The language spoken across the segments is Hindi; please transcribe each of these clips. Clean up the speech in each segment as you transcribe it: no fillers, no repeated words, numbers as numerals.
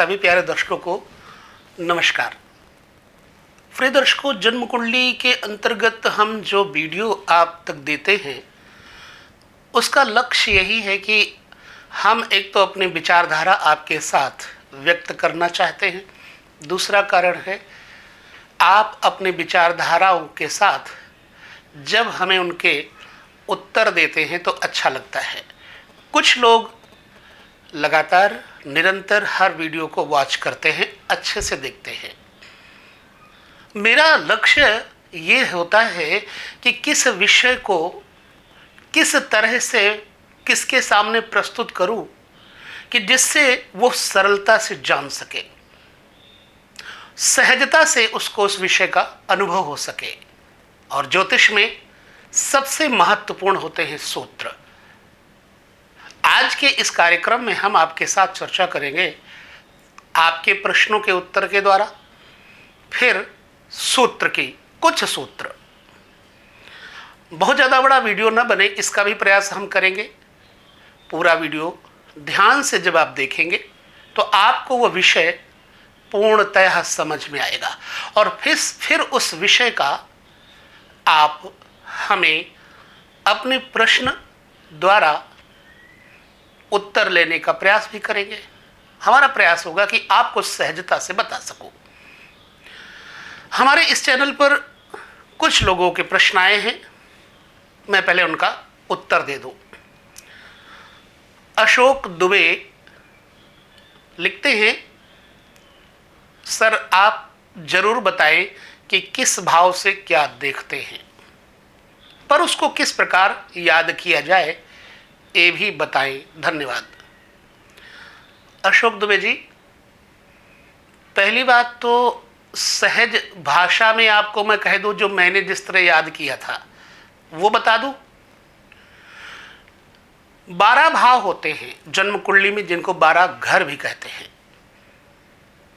सभी प्यारे दर्शकों को नमस्कार। प्रिय दर्शकों, जन्म कुंडली के अंतर्गत हम जो वीडियो आप तक देते हैं उसका लक्ष्य यही है कि हम एक तो अपनी विचारधारा आपके साथ व्यक्त करना चाहते हैं, दूसरा कारण है आप अपने विचारधाराओं के साथ जब हमें उनके उत्तर देते हैं तो अच्छा लगता है। कुछ लोग लगातार निरंतर हर वीडियो को वॉच करते हैं, अच्छे से देखते हैं। मेरा लक्ष्य ये होता है कि किस विषय को किस तरह से किसके सामने प्रस्तुत करूं कि जिससे वो सरलता से जान सके, सहजता से उसको उस विषय का अनुभव हो सके। और ज्योतिष में सबसे महत्वपूर्ण होते हैं सूत्र। आज के इस कार्यक्रम में हम आपके साथ चर्चा करेंगे आपके प्रश्नों के उत्तर के द्वारा, फिर सूत्र की कुछ सूत्र। बहुत ज़्यादा बड़ा वीडियो न बने इसका भी प्रयास हम करेंगे। पूरा वीडियो ध्यान से जब आप देखेंगे तो आपको वह विषय पूर्णतः समझ में आएगा और फिर उस विषय का आप हमें अपने प्रश्न द्वारा उत्तर लेने का प्रयास भी करेंगे। हमारा प्रयास होगा कि आपको सहजता से बता सकूं। हमारे इस चैनल पर कुछ लोगों के प्रश्न आए हैं, मैं पहले उनका उत्तर दे दूं। अशोक दुबे लिखते हैं, सर आप जरूर बताएं कि किस भाव से क्या देखते हैं, पर उसको किस प्रकार याद किया जाए ये भी बताएं, धन्यवाद। अशोक दुबे जी, पहली बात तो सहज भाषा में आपको मैं कह दूं, जो मैंने जिस तरह याद किया था वो बता दूं। 12 भाव होते हैं जन्म कुंडली में, जिनको 12 घर भी कहते हैं।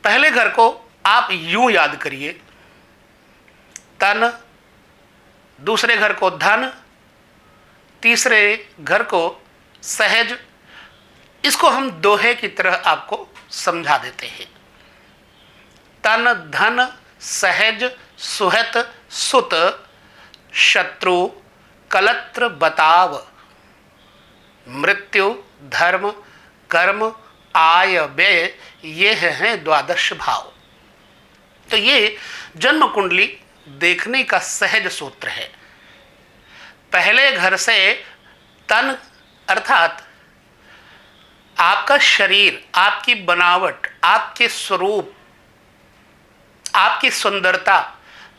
पहले घर को आप यूं याद करिए, तन। दूसरे घर को धन, तीसरे घर को सहज। इसको हम दोहे की तरह आपको समझा देते हैं। तन, धन, सहज, सुहत, सुत, शत्रु, कलत्र, बताव, मृत्यु, धर्म, कर्म, आय, व्यय, ये हैं 12 भाव। तो ये जन्म कुंडली देखने का सहज सूत्र है। पहले घर से तन अर्थात आपका शरीर, आपकी बनावट, आपके स्वरूप, आपकी सुंदरता,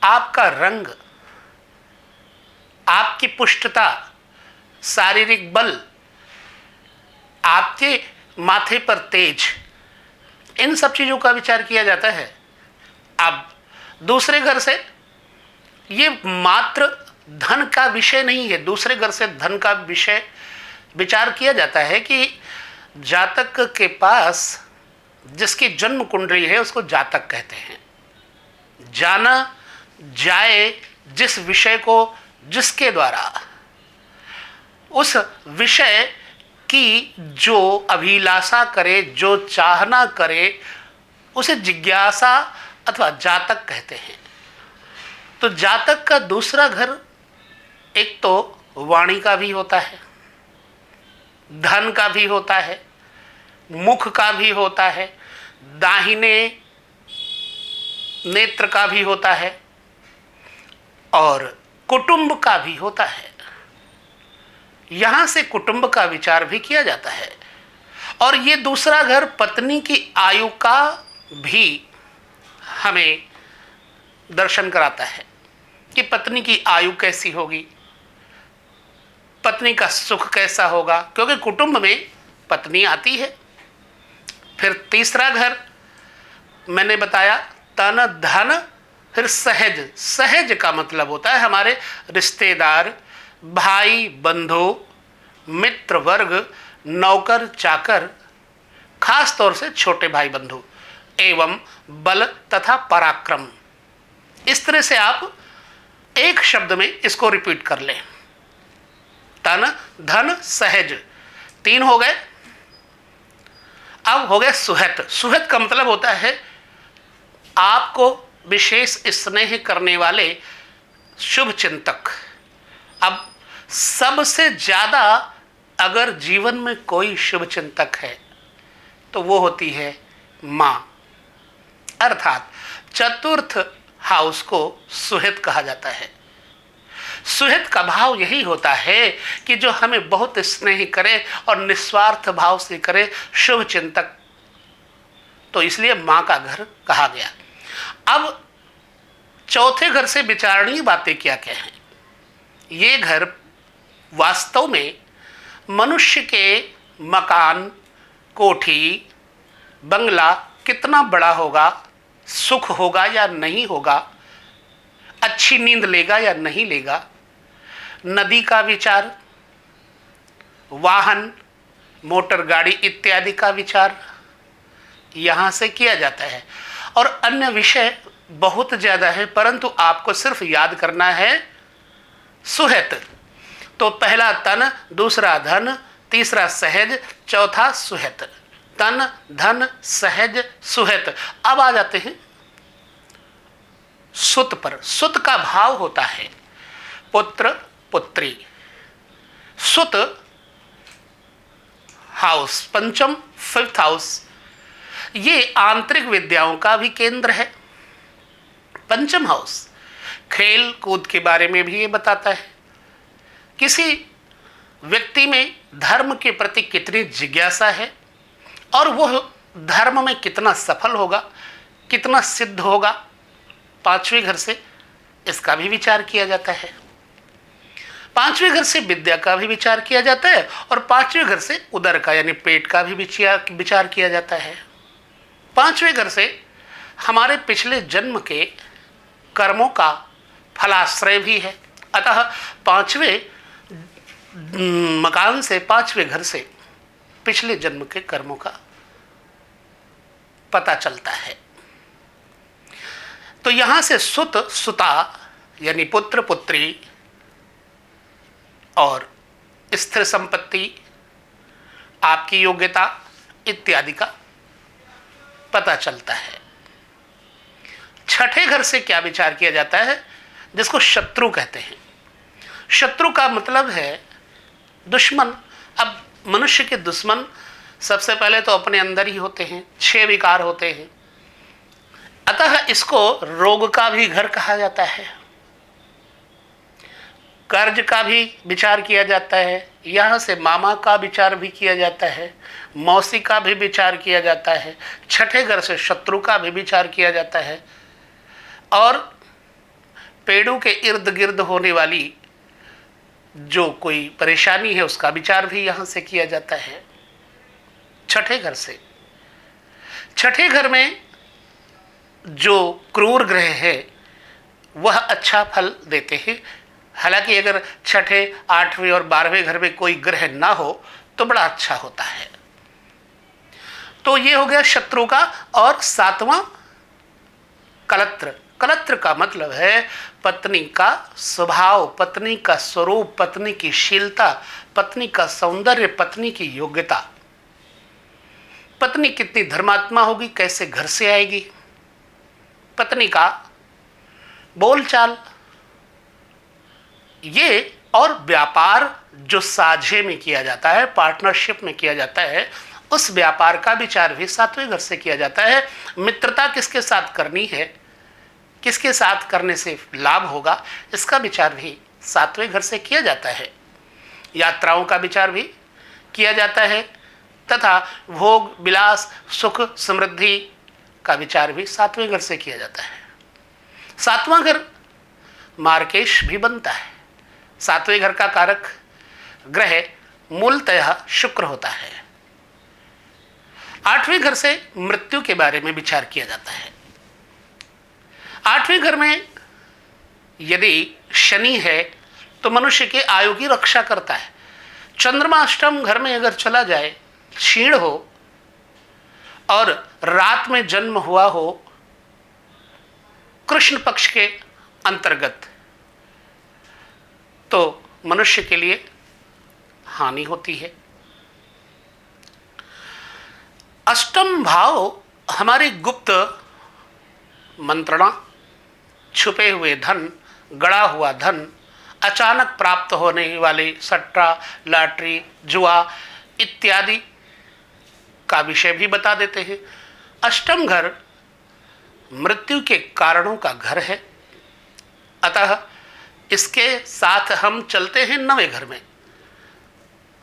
आपका रंग, आपकी पुष्टता, शारीरिक बल, आपके माथे पर तेज, इन सब चीजों का विचार किया जाता है। अब दूसरे घर से ये मात्र धन का विषय नहीं है। दूसरे घर से धन का विषय विचार किया जाता है कि जातक के पास जिसकी जन्म कुंडली है उसको जातक कहते हैं। जाना जाए जिस विषय को, जिसके द्वारा उस विषय की जो अभिलाषा करे, जो चाहना करे, उसे जिज्ञासा अथवा जातक कहते हैं। तो जातक का दूसरा घर एक तो वाणी का भी होता है, धन का भी होता है, मुख का भी होता है, दाहिने नेत्र का भी होता है और कुटुंब का भी होता है। यहां से कुटुंब का विचार भी किया जाता है। और ये दूसरा घर पत्नी की आयु का भी हमें दर्शन कराता है कि पत्नी की आयु कैसी होगी, पत्नी का सुख कैसा होगा, क्योंकि कुटुंब में पत्नी आती है। फिर तीसरा घर मैंने बताया तन, धन, फिर सहज। सहज का मतलब होता है हमारे रिश्तेदार, भाई बंधु, मित्र वर्ग, नौकर चाकर, खास तौर से छोटे भाई बंधु, एवं बल तथा पराक्रम। इस तरह से आप एक शब्द में इसको रिपीट कर लें। तन, धन, सहज, 3 हो गए। अब हो गया सुहृत। सुहृत का मतलब होता है आपको विशेष स्नेह करने वाले शुभ चिंतक। अब सबसे ज्यादा अगर जीवन में कोई शुभ चिंतक है तो वो होती है मां, अर्थात चतुर्थ हाउस को सुहृत कहा जाता है। सुहृत का भाव यही होता है कि जो हमें बहुत स्नेह करे और निस्वार्थ भाव से करे, शुभ चिंतक। तो इसलिए मां का घर कहा गया। अब चौथे घर से विचारणीय बातें क्या क्या हैं। ये घर वास्तव में मनुष्य के मकान, कोठी, बंगला कितना बड़ा होगा, सुख होगा या नहीं होगा, अच्छी नींद लेगा या नहीं लेगा, नदी का विचार, वाहन, मोटर गाड़ी इत्यादि का विचार यहां से किया जाता है। और अन्य विषय बहुत ज्यादा है, परंतु आपको सिर्फ याद करना है सुहृत। तो पहला तन, दूसरा धन, तीसरा सहज, चौथा सुहृत। तन, धन, सहज, सुहृत। अब आ जाते हैं सुत पर। सुत का भाव होता है पुत्र, पुत्री। सुत हाउस, पंचम, फिफ्थ हाउस, ये आंतरिक विद्याओं का भी केंद्र है। पंचम हाउस खेल कूद के बारे में भी ये बताता है। किसी व्यक्ति में धर्म के प्रति कितनी जिज्ञासा है और वह धर्म में कितना सफल होगा, कितना सिद्ध होगा, पांचवें घर से इसका भी विचार किया जाता है। पांचवें घर से विद्या का भी विचार किया जाता है और पांचवें घर से उदर का यानी पेट का भी विचार किया जाता है। पांचवें घर से हमारे पिछले जन्म के कर्मों का फलाश्रय भी है। अतः पांचवें मकान से, पांचवें घर से पिछले जन्म के कर्मों का पता चलता है। तो यहां से सुत, सुता यानी पुत्र, पुत्री और स्थिर संपत्ति, आपकी योग्यता इत्यादि का पता चलता है। छठे घर से क्या विचार किया जाता है, जिसको शत्रु कहते हैं। शत्रु का मतलब है दुश्मन। अब मनुष्य के दुश्मन सबसे पहले तो अपने अंदर ही होते हैं, 6 विकार होते हैं। अतः इसको रोग का भी घर कहा जाता है। कर्ज का भी विचार किया जाता है। यहां से मामा का विचार भी किया जाता है, मौसी का भी विचार किया जाता है। छठे घर से शत्रु का भी विचार किया जाता है और पेड़ों के इर्द गिर्द होने वाली जो कोई परेशानी है उसका विचार भी यहां से किया जाता है। छठे घर से, छठे घर में जो क्रूर ग्रह है वह अच्छा फल देते हैं। हालांकि अगर छठे, 8वें और 12वें घर में कोई ग्रह ना हो तो बड़ा अच्छा होता है। तो ये हो गया शत्रु का। और 7वां कलत्र। कलत्र का मतलब है पत्नी का स्वभाव, पत्नी का स्वरूप, पत्नी की शीलता, पत्नी का सौंदर्य, पत्नी की योग्यता। पत्नी कितनी धर्मात्मा होगी, कैसे घर से आएगी, पत्नी का बोलचाल, ये और व्यापार जो साझे में किया जाता है, पार्टनरशिप में किया जाता है, उस व्यापार का विचार भी 7वें घर से किया जाता है। मित्रता किसके साथ करनी है, किसके साथ करने से लाभ होगा, इसका विचार भी 7वें घर से किया जाता है। यात्राओं का विचार भी किया जाता है तथा भोग विलास, सुख समृद्धि का विचार भी 7वें घर से किया जाता है। 7वां घर मार्केश भी बनता है। 7वें घर का कारक ग्रह मूलतः शुक्र होता है। 8वें घर से मृत्यु के बारे में विचार किया जाता है। 8वें घर में यदि शनि है तो मनुष्य के आयु की रक्षा करता है। चंद्रमा अष्टम घर में अगर चला जाए, क्षीण हो और रात में जन्म हुआ हो कृष्ण पक्ष के अंतर्गत, तो मनुष्य के लिए हानि होती है। अष्टम भाव हमारी गुप्त मंत्रणा, छुपे हुए धन, गड़ा हुआ धन, अचानक प्राप्त होने वाले सट्टा, लॉटरी, जुआ इत्यादि का विषय भी बता देते हैं। अष्टम घर मृत्यु के कारणों का घर है, अतः इसके साथ हम चलते हैं नवे घर में।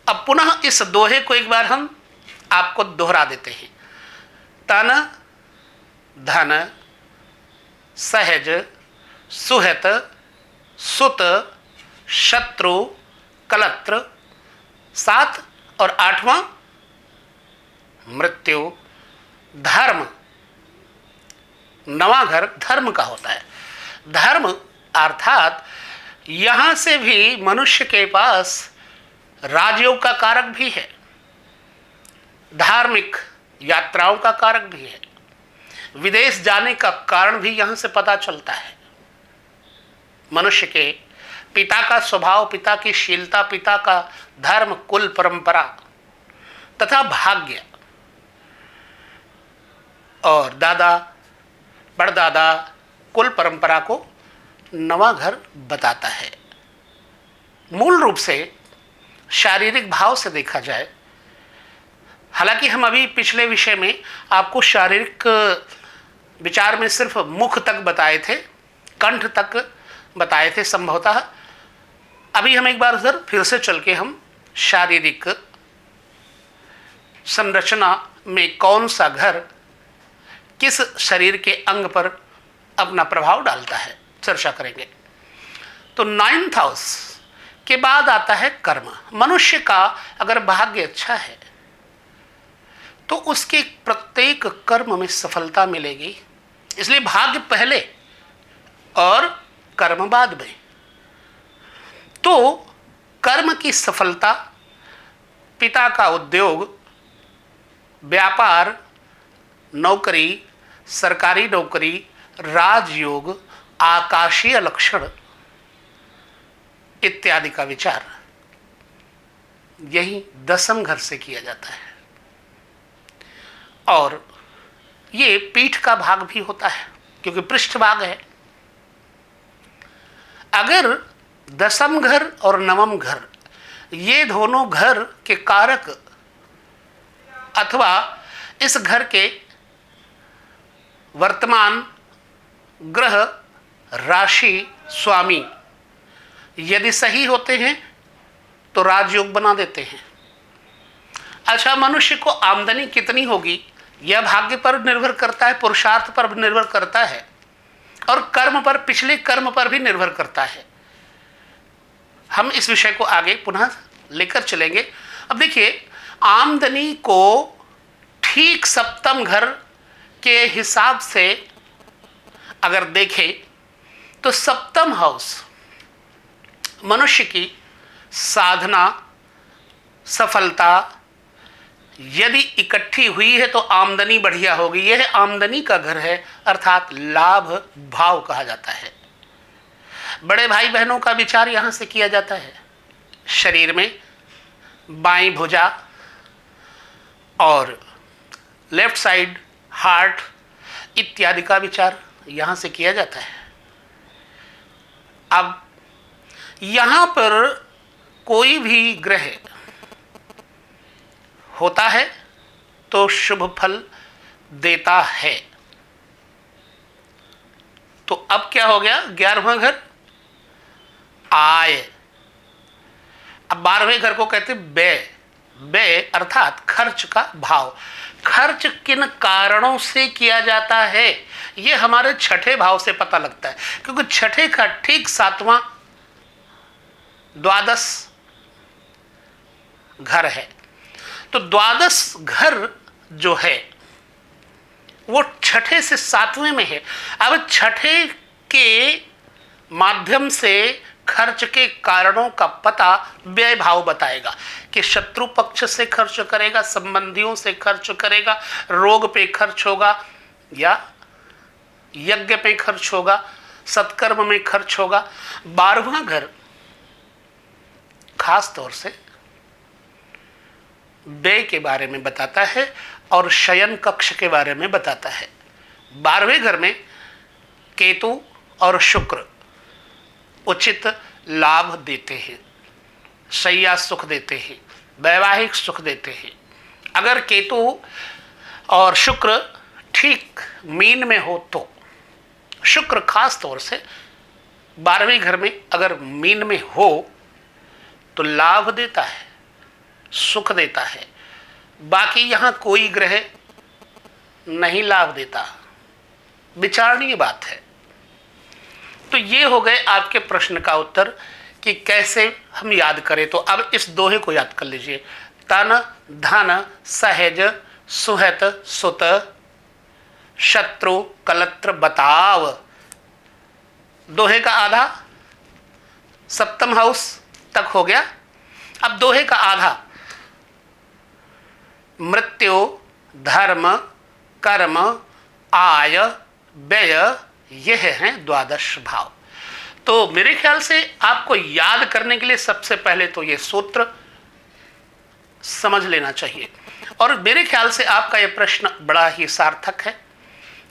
अब पुनः इस दोहे को एक बार हम आपको दोहरा देते हैं। तन, धन, सहज, सुहत, सुत, शत्रु, कलत्र, 7 और 8वां मृत्यु, धर्म। नवा घर धर्म का होता है। धर्म अर्थात यहां से भी मनुष्य के पास राजयोग का कारक भी है, धार्मिक यात्राओं का कारक भी है, विदेश जाने का कारण भी यहां से पता चलता है। मनुष्य के पिता का स्वभाव, पिता की शीलता, पिता का धर्म, कुल परंपरा तथा भाग्य, और दादा परदादा कुल परंपरा को नवा घर बताता है। मूल रूप से शारीरिक भाव से देखा जाए, हालांकि हम अभी पिछले विषय में आपको शारीरिक विचार में सिर्फ मुख तक बताए थे, कंठ तक बताए थे संभवतः। अभी हम एक बार उधर फिर से चल के हम शारीरिक संरचना में कौन सा घर किस शरीर के अंग पर अपना प्रभाव डालता है चर्चा करेंगे। तो 9th हाउस के बाद आता है कर्म। मनुष्य का अगर भाग्य अच्छा है तो उसके प्रत्येक कर्म में सफलता मिलेगी, इसलिए भाग्य पहले और कर्म बाद में। तो कर्म की सफलता, पिता का उद्योग, व्यापार, नौकरी, सरकारी नौकरी, राजयोग, आकाशीय लक्षण इत्यादि का विचार यही 10वें घर से किया जाता है। और ये पीठ का भाग भी होता है क्योंकि पृष्ठ भाग है। अगर 10वें घर और 9वें घर ये दोनों घर के कारक अथवा इस घर के वर्तमान ग्रह, राशि, स्वामी यदि सही होते हैं तो राजयोग बना देते हैं। अच्छा, मनुष्य को आमदनी कितनी होगी यह भाग्य पर निर्भर करता है, पुरुषार्थ पर निर्भर करता है और कर्म पर, पिछले कर्म पर भी निर्भर करता है। हम इस विषय को आगे पुनः लेकर चलेंगे। अब देखिए, आमदनी को ठीक 7वें घर के हिसाब से अगर देखें तो 7वां हाउस मनुष्य की साधना, सफलता यदि इकट्ठी हुई है तो आमदनी बढ़िया होगी। यह आमदनी का घर है, अर्थात लाभ भाव कहा जाता है। बड़े भाई बहनों का विचार यहां से किया जाता है। शरीर में बाईं भुजा और लेफ्ट साइड हार्ट इत्यादि का विचार यहां से किया जाता है। अब यहां पर कोई भी ग्रह होता है तो शुभ फल देता है। तो अब क्या हो गया? 11वां घर आय। अब 12वें घर को कहते व्यय। व्यय अर्थात खर्च का भाव। खर्च किन कारणों से किया जाता है यह हमारे 6ठे भाव से पता लगता है, क्योंकि 6ठे का ठीक 7वां द्वादश घर है। तो द्वादश घर जो है वो 6ठे से 7वें में है। अब 6ठे के माध्यम से खर्च के कारणों का पता व्यय भाव बताएगा कि शत्रु पक्ष से खर्च करेगा, संबंधियों से खर्च करेगा, रोग पे खर्च होगा या यज्ञ पे खर्च होगा, सत्कर्म में खर्च होगा। 12वां घर खास तौर से व्यय के बारे में बताता है और शयन कक्ष के बारे में बताता है। 12वें घर में केतु और शुक्र उचित लाभ देते हैं, शैया सुख देते हैं, वैवाहिक सुख देते हैं। अगर केतु और शुक्र ठीक मीन में हो तो, शुक्र खास तौर से 12वें घर में अगर मीन में हो तो लाभ देता है, सुख देता है। बाकी यहां कोई ग्रह नहीं लाभ देता, विचारणीय बात है। तो ये हो गए आपके प्रश्न का उत्तर कि कैसे हम याद करें। तो अब इस दोहे को याद कर लीजिए, तन धन सहज सुहत सुत शत्रु कलत्र बताव। दोहे का आधा सप्तम हाउस तक हो गया। अब दोहे का आधा मृत्यु धर्म कर्म आय व्यय, यह हैं द्वादश भाव। तो मेरे ख्याल से आपको याद करने के लिए सबसे पहले तो यह सूत्र समझ लेना चाहिए। और मेरे ख्याल से आपका यह प्रश्न बड़ा ही सार्थक है,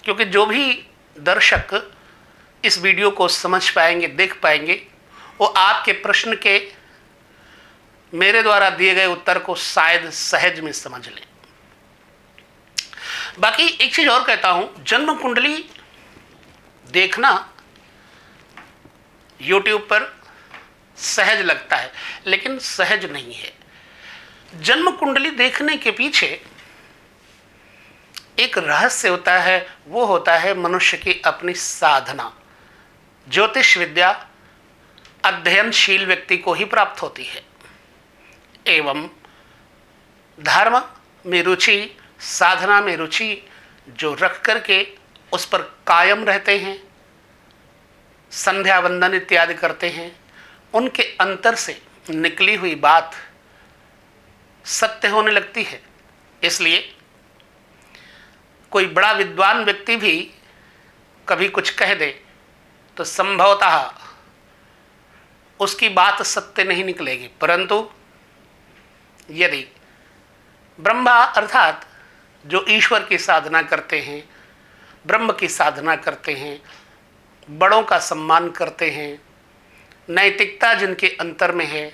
क्योंकि जो भी दर्शक इस वीडियो को समझ पाएंगे, देख पाएंगे, वो आपके प्रश्न के मेरे द्वारा दिए गए उत्तर को शायद सहज में समझ लें। बाकी एक चीज और कहता हूं, जन्म कुंडली देखना YouTube पर सहज लगता है, लेकिन सहज नहीं है। जन्म कुंडली देखने के पीछे एक रहस्य होता है, वो होता है मनुष्य की अपनी साधना। ज्योतिष विद्या अध्ययनशील व्यक्ति को ही प्राप्त होती है, एवं धर्म में रुचि, साधना में रुचि जो रख करके उस पर कायम रहते हैं, संध्या वंदन इत्यादि करते हैं, उनके अंतर से निकली हुई बात सत्य होने लगती है। इसलिए कोई बड़ा विद्वान व्यक्ति भी कभी कुछ कह दे तो संभवतः उसकी बात सत्य नहीं निकलेगी, परंतु यदि ब्रह्मा अर्थात जो ईश्वर की साधना करते हैं, ब्रह्म की साधना करते हैं, बड़ों का सम्मान करते हैं, नैतिकता जिनके अंतर में है,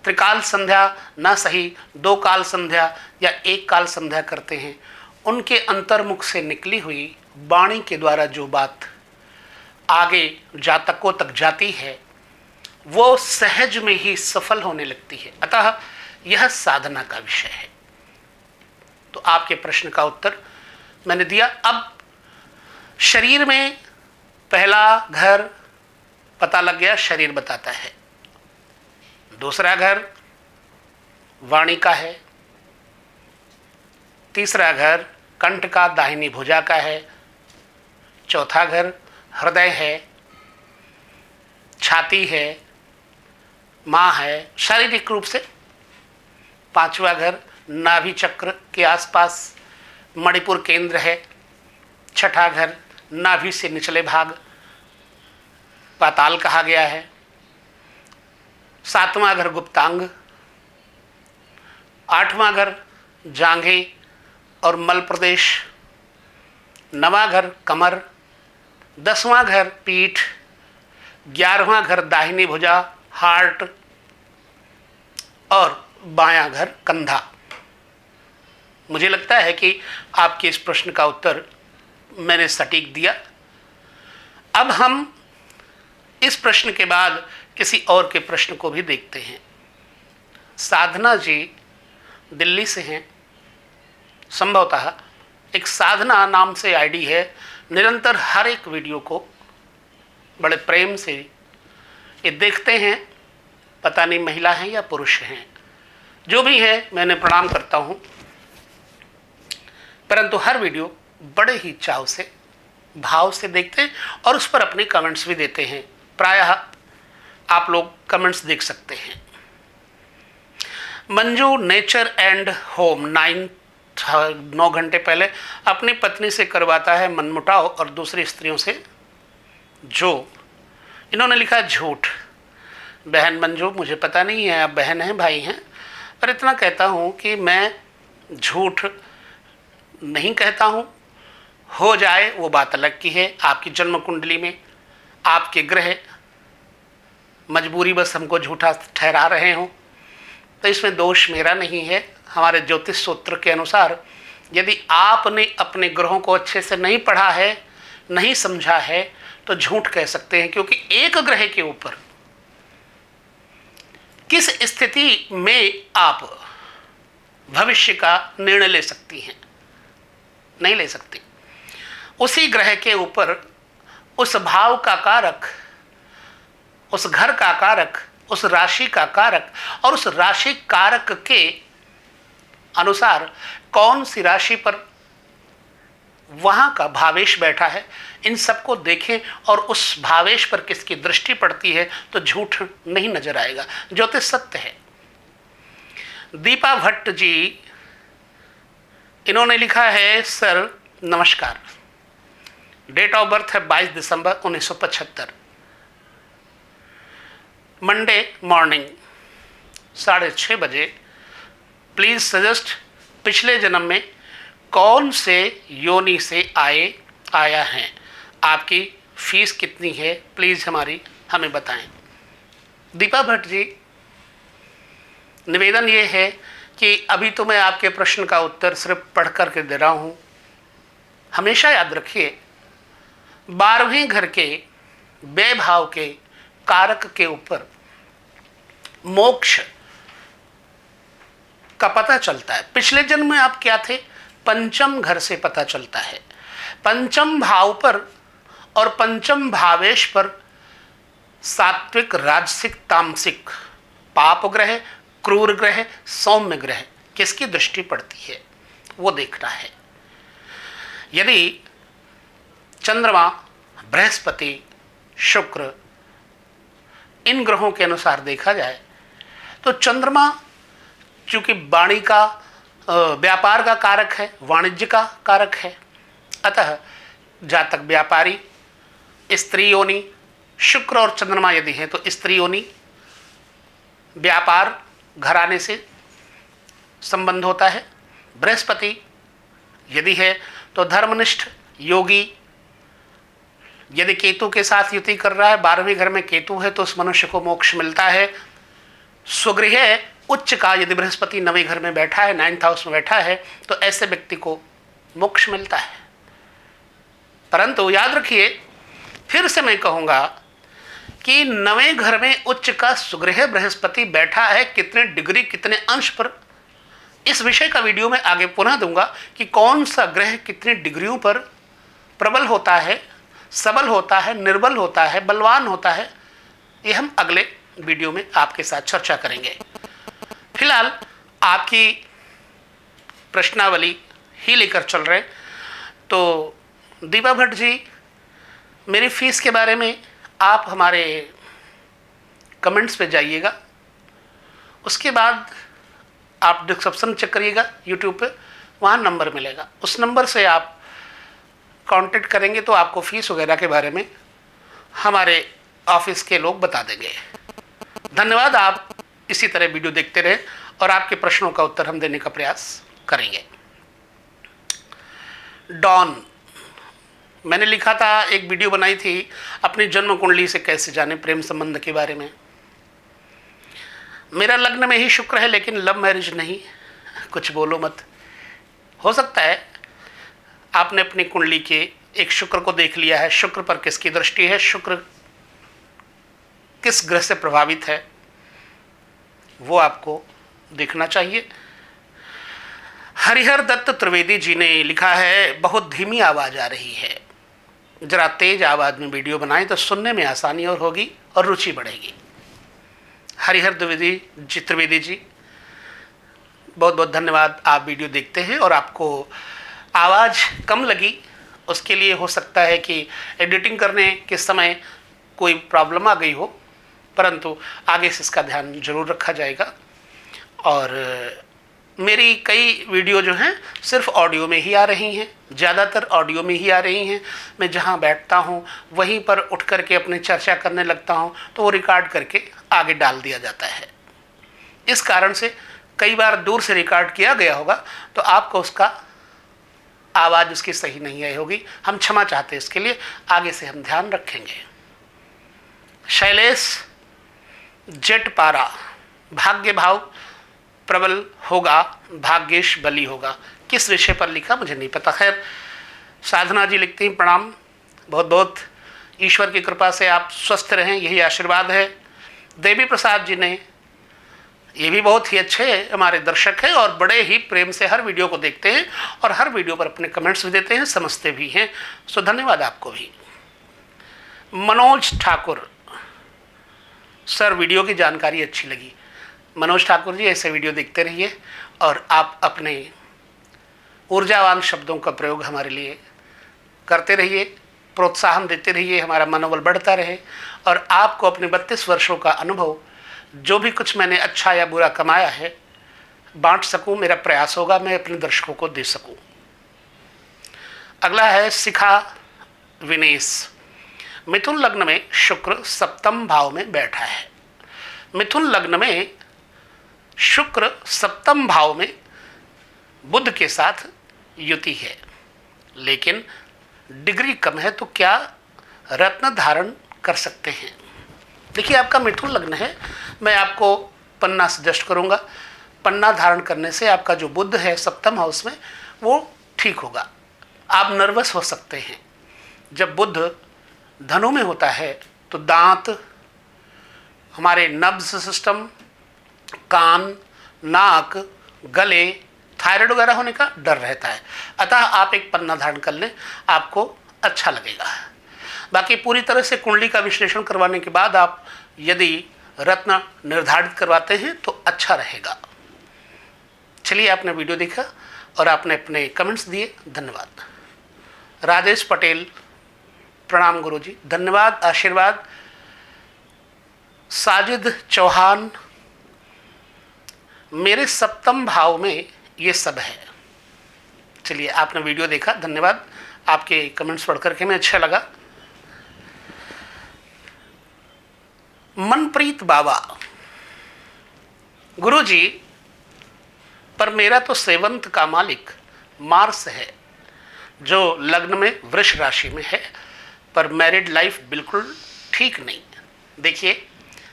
त्रिकाल संध्या ना सही 2 काल संध्या या 1 काल संध्या करते हैं, उनके अंतर्मुख से निकली हुई वाणी के द्वारा जो बात आगे जातकों तक जाती है, वो सहज में ही सफल होने लगती है। अतः यह साधना का विषय है। तो आपके प्रश्न का उत्तर मैंने दिया। अब शरीर में पहला घर पता लग गया, शरीर बताता है। दूसरा घर वाणी का है। तीसरा घर कंठ का, दाहिनी भुजा का है। चौथा घर हृदय है, छाती है, मां है शारीरिक रूप से। पांचवा घर नाभि चक्र के आसपास मणिपुर केंद्र है। छठा घर नाभि से निचले भाग, पाताल कहा गया है। सातवां घर गुप्तांग। आठवां घर जांघे और मल प्रदेश। नवां घर कमर। 10वां घर पीठ। 11वां घर दाहिनी भुजा, हार्ट। और बायां घर कंधा। मुझे लगता है कि आपके इस प्रश्न का उत्तर मैंने सटीक दिया। अब हम इस प्रश्न के बाद किसी और के प्रश्न को भी देखते हैं। साधना जी दिल्ली से हैं। संभवतः एक साधना नाम से आईडी है, निरंतर हर एक वीडियो को बड़े प्रेम से ये देखते हैं। पता नहीं महिला हैं या पुरुष हैं, जो भी है मैंने प्रणाम करता हूँ। परंतु हर वीडियो बड़े ही चाव से, भाव से देखते हैं और उस पर अपने कमेंट्स भी देते हैं। प्रायः आप लोग कमेंट्स देख सकते हैं। मंजू नेचर एंड होम 9 घंटे पहले अपनी पत्नी से करवाता है मनमुटाव और दूसरी स्त्रियों से जो, इन्होंने लिखा झूठ। बहन मंजू, मुझे पता नहीं है आप बहन हैं भाई हैं, पर इतना कहता हूँ कि मैं झूठ नहीं कहता हूँ। हो जाए वो बात अलग की है। आपकी जन्म कुंडली में आपके ग्रह मजबूरी बस हमको झूठा ठहरा रहे हों तो इसमें दोष मेरा नहीं है। हमारे ज्योतिष सूत्र के अनुसार यदि आपने अपने ग्रहों को अच्छे से नहीं पढ़ा है, नहीं समझा है, तो झूठ कह सकते हैं, क्योंकि एक ग्रह के ऊपर किस स्थिति में आप भविष्य का निर्णय ले सकती हैं, नहीं ले सकती। उसी ग्रह के ऊपर उस भाव का कारक, उस घर का कारक, उस राशि का कारक और उस राशि कारक के अनुसार कौन सी राशि पर वहां का भावेश बैठा है, इन सबको देखें और उस भावेश पर किसकी दृष्टि पड़ती है तो झूठ नहीं नजर आएगा। ज्योतिष सत्य है। दीपा भट्ट जी, इन्होंने लिखा है, सर नमस्कार, डेट ऑफ बर्थ है 22 दिसंबर 1975, मंडे मॉर्निंग 6:30 बजे। प्लीज सजेस्ट पिछले जन्म में कौन से योनि से आया है, आपकी फीस कितनी है, प्लीज हमें बताएं। दीपा भट्ट जी, निवेदन ये है कि अभी तो मैं आपके प्रश्न का उत्तर सिर्फ पढ़ करके दे रहा हूँ। हमेशा याद रखिए, 12वें घर के व्यय भाव के कारक के ऊपर मोक्ष का पता चलता है। पिछले जन्म में आप क्या थे, पंचम घर से पता चलता है। पंचम भाव पर और पंचम भावेश पर सात्विक, राजसिक, तामसिक, पाप ग्रह, क्रूर ग्रह, सौम्य ग्रह किसकी दृष्टि पड़ती है वो देखना है। यदि चंद्रमा, बृहस्पति, शुक्र, इन ग्रहों के अनुसार देखा जाए तो चंद्रमा चूंकि वाणी का, व्यापार का कारक है, वाणिज्य का कारक है, अतः जातक व्यापारी, स्त्री योनि, शुक्र और चंद्रमा यदि है तो स्त्री योनि, व्यापार घराने से संबंध होता है। बृहस्पति यदि है तो धर्मनिष्ठ, योगी। यदि केतु के साथ युति कर रहा है, 12वें घर में केतु है, तो उस मनुष्य को मोक्ष मिलता है। स्वगृह उच्च का यदि बृहस्पति 9वें घर में बैठा है, 9th हाउस में बैठा है, तो ऐसे व्यक्ति को मोक्ष मिलता है। परंतु याद रखिए, फिर से मैं कहूंगा कि 9वें घर में उच्च का सुगृह बृहस्पति बैठा है, कितने डिग्री, कितने अंश पर, इस विषय का वीडियो मैं आगे पुनः दूंगा कि कौन सा ग्रह कितनी डिग्रियों पर प्रबल होता है, सबल होता है, निर्बल होता है, बलवान होता है। ये हम अगले वीडियो में आपके साथ चर्चा करेंगे। फिलहाल आपकी प्रश्नावली ही लेकर चल रहे। तो दीपा भट्ट जी, मेरी फीस के बारे में आप हमारे कमेंट्स पे जाइएगा, उसके बाद आप डिस्क्रिप्शन चेक करिएगा यूट्यूब पे, वहाँ नंबर मिलेगा, उस नंबर से आप कांटेक्ट करेंगे तो आपको फीस वगैरह के बारे में हमारे ऑफिस के लोग बता देंगे। धन्यवाद। आप इसी तरह वीडियो देखते रहे और आपके प्रश्नों का उत्तर हम देने का प्रयास करेंगे। डॉन, मैंने लिखा था, एक वीडियो बनाई थी अपनी जन्म कुंडली से कैसे जाने प्रेम संबंध के बारे में। मेरा लग्न में ही शुक्र है लेकिन लव मैरिज नहीं। कुछ बोलो मत। हो सकता है आपने अपनी कुंडली के एक शुक्र को देख लिया है, शुक्र पर किसकी दृष्टि है, शुक्र किस ग्रह से प्रभावित है, वो आपको देखना चाहिए। हरिहर दत्त त्रिवेदी जी ने लिखा है, बहुत धीमी आवाज आ रही है, जरा तेज आवाज में वीडियो बनाएं तो सुनने में आसानी और होगी और रुचि बढ़ेगी। हरिहर त्रिवेदी जी, बहुत बहुत धन्यवाद। आप वीडियो देखते हैं और आपको आवाज़ कम लगी, उसके लिए हो सकता है कि एडिटिंग करने के समय कोई प्रॉब्लम आ गई हो, परंतु आगे से इसका ध्यान जरूर रखा जाएगा। और मेरी कई वीडियो जो हैं सिर्फ ऑडियो में ही आ रही हैं, ज़्यादातर ऑडियो में ही आ रही हैं। मैं जहां बैठता हूं वहीं पर उठ करके अपनी चर्चा करने लगता हूं तो वो रिकॉर्ड करके आगे डाल दिया जाता है। इस कारण से कई बार दूर से रिकॉर्ड किया गया होगा तो आपको उसका आवाज़ उसकी सही नहीं आई होगी, हम क्षमा चाहते हैं इसके लिए, आगे से हम ध्यान रखेंगे। शैलेश जेटपारा, भाग्य भाव प्रबल होगा, भाग्येश बली होगा, किस विषय पर लिखा मुझे नहीं पता। खैर, साधना जी लिखती हैं प्रणाम, बहुत बहुत ईश्वर की कृपा से आप स्वस्थ रहें, यही आशीर्वाद है। देवी प्रसाद जी ने, ये भी बहुत ही अच्छे हमारे दर्शक हैं और बड़े ही प्रेम से हर वीडियो को देखते हैं और हर वीडियो पर अपने कमेंट्स भी देते हैं, समझते भी हैं, सो धन्यवाद आपको भी। मनोज ठाकुर, सर वीडियो की जानकारी अच्छी लगी। मनोज ठाकुर जी, ऐसे वीडियो देखते रहिए और आप अपने ऊर्जावान शब्दों का प्रयोग हमारे लिए करते रहिए, प्रोत्साहन देते रहिए, हमारा मनोबल बढ़ता रहे और आपको अपने 32 वर्षों का अनुभव, जो भी कुछ मैंने अच्छा या बुरा कमाया है, बांट सकूं, मेरा प्रयास होगा मैं अपने दर्शकों को दे सकूं। अगला है शिखा विनेश, मिथुन लग्न में शुक्र सप्तम भाव में बैठा है। मिथुन लग्न में शुक्र सप्तम भाव में बुध के साथ युति है, लेकिन डिग्री कम है, तो क्या रत्न धारण कर सकते हैं? देखिए, आपका मिथुन लग्न है, मैं आपको पन्ना सजेस्ट करूंगा। पन्ना धारण करने से आपका जो बुध है सप्तम हाउस में, वो ठीक होगा। आप नर्वस हो सकते हैं। जब बुध धनु में होता है तो दांत, हमारे नब्ज सिस्टम, कान, नाक, गले, थायराइड वगैरह होने का डर रहता है। अतः आप एक पन्ना धारण कर लें, आपको अच्छा लगेगा। बाकी पूरी तरह से कुंडली का विश्लेषण करवाने के बाद आप यदि रत्न निर्धारित करवाते हैं तो अच्छा रहेगा। चलिए, आपने वीडियो देखा और आपने अपने कमेंट्स दिए, धन्यवाद। राजेश पटेल, प्रणाम गुरुजी, धन्यवाद, आशीर्वाद। साजिद चौहान, मेरे सप्तम भाव में ये सब है। चलिए, आपने वीडियो देखा, धन्यवाद। आपके कमेंट्स पढ़ करके मैं अच्छा लगा। मनप्रीत बाबा, गुरुजी, पर मेरा तो सेवंत का मालिक मार्स है, जो लग्न में वृष राशि में है, पर मैरिड लाइफ बिल्कुल ठीक नहीं। देखिए,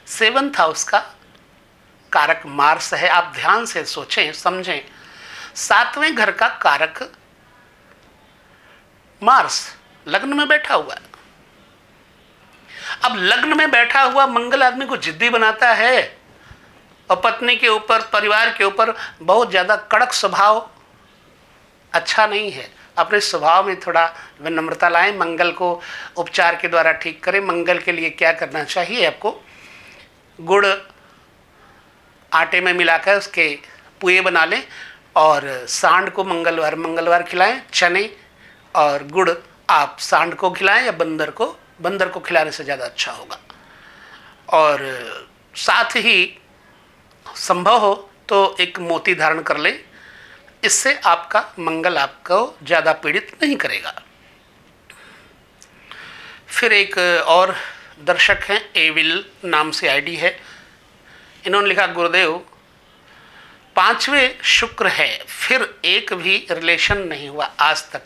सेवंथ हाउस का कारक मार्स है, आप ध्यान से सोचें समझें। 7वें घर का कारक मार्स लग्न में बैठा हुआ है। अब लग्न में बैठा हुआ मंगल आदमी को जिद्दी बनाता है और पत्नी के ऊपर, परिवार के ऊपर बहुत ज्यादा कड़क स्वभाव अच्छा नहीं है। अपने स्वभाव में थोड़ा विनम्रता लाएं, मंगल को उपचार के द्वारा ठीक करें। मंगल के लिए क्या करना चाहिए आपको? गुड़ आटे में मिलाकर उसके पुए बना लें और सांड को मंगलवार मंगलवार खिलाएं। चने और गुड़ आप सांड को खिलाएं या बंदर को खिलाने से ज़्यादा अच्छा होगा। और साथ ही संभव हो तो एक मोती धारण कर लें, इससे आपका मंगल आपको ज़्यादा पीड़ित नहीं करेगा। फिर एक और दर्शक हैं, एविल नाम से आईडी है, इन्होंने लिखा, गुरुदेव 5वें शुक्र है, फिर एक भी रिलेशन नहीं हुआ आज तक,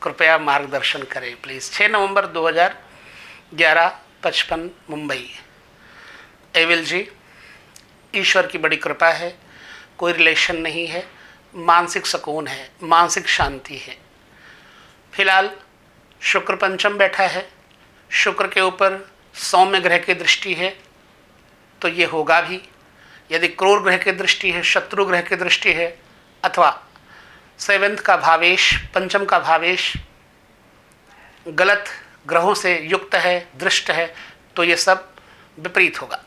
कृपया मार्गदर्शन करें प्लीज़। 6 नवंबर 2011, 55 मुंबई। एविल जी, ईश्वर की बड़ी कृपा है, कोई रिलेशन नहीं है, मानसिक सुकून है, मानसिक शांति है। फिलहाल शुक्र पंचम बैठा है, शुक्र के ऊपर सौम्य ग्रह की दृष्टि है, तो ये होगा भी। यदि क्रूर ग्रह की दृष्टि है, शत्रु ग्रह की दृष्टि है, अथवा 7th का भावेश, पंचम का भावेश गलत ग्रहों से युक्त है, दृष्ट है, तो ये सब विपरीत होगा।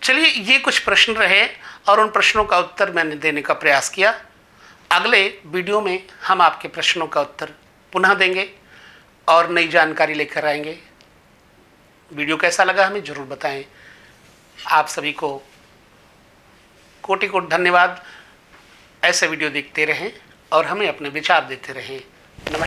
चलिए, ये कुछ प्रश्न रहे और उन प्रश्नों का उत्तर मैंने देने का प्रयास किया। अगले वीडियो में हम आपके प्रश्नों का उत्तर पुनः देंगे और नई जानकारी लेकर आएंगे। वीडियो कैसा लगा हमें जरूर बताएं। आप सभी को कोटि कोटि धन्यवाद। ऐसे वीडियो देखते रहें और हमें अपने विचार देते रहें। नमस्कार।